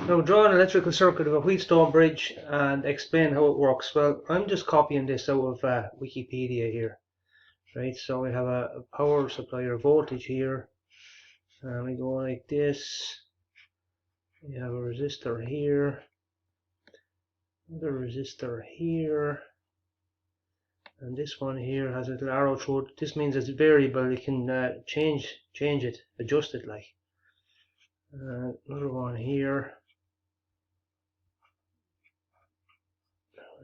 Now draw an electrical circuit of a Wheatstone bridge and explain how it works. Well, I'm just copying this out of Wikipedia here. Right, so we have a power supply or voltage here, and we go like this. We have a resistor here, another resistor here, and this one here has a little arrow through it. This means it's variable. You can change it, adjust it like. Another one here.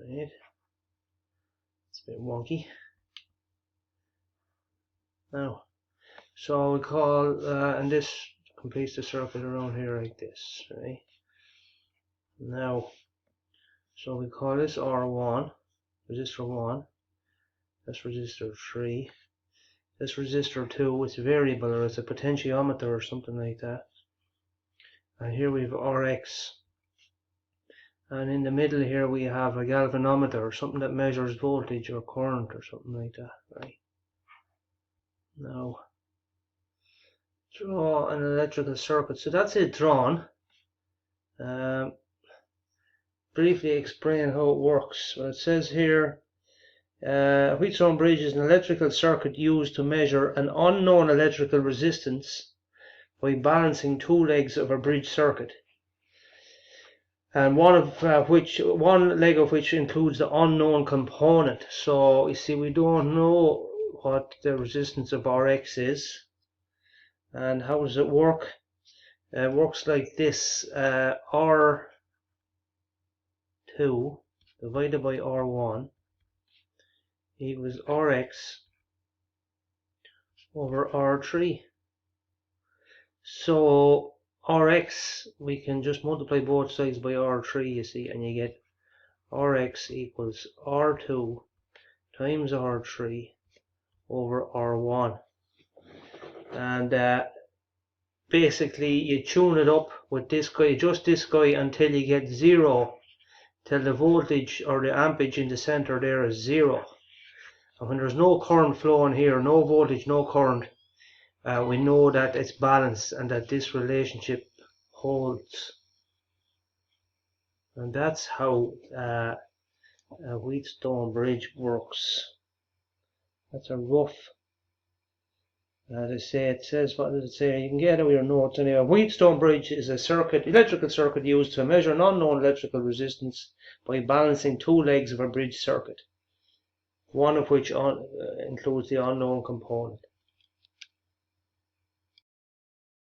Right. It's a bit wonky. Now, so we call, and this completes the circuit around here like this, right? Now, so we call this R1, resistor 1, this resistor 3, this resistor 2, it's variable, or it's a potentiometer or something like that. And here we have Rx. And in the middle here we have a galvanometer, or something that measures voltage or current or something like that, right? Now, draw an electrical circuit. So that's it drawn. Briefly explain how it works. Well, it says here, a Wheatstone bridge is an electrical circuit used to measure an unknown electrical resistance by balancing two legs of a bridge circuit, and one leg of which includes the unknown component. So you see, we don't know what the resistance of Rx is. And how does it work? It works like this: R2 divided by R1 equals Rx over R3. So Rx, we can just multiply both sides by R3, you see, and you get Rx equals R2 times R3 over R1. And basically you tune it up with this guy, just this guy, until you get 0, till the voltage or the ampage in the center there is 0. And when there's no current flowing here, no voltage, no current, we know that it's balanced and that this relationship holds. And that's how a Wheatstone bridge works. That's a rough, as I say, it says, what does it say? You can get it with your notes anyway. A Wheatstone bridge is a electrical circuit used to measure an unknown electrical resistance by balancing two legs of a bridge circuit, one of which includes the unknown component.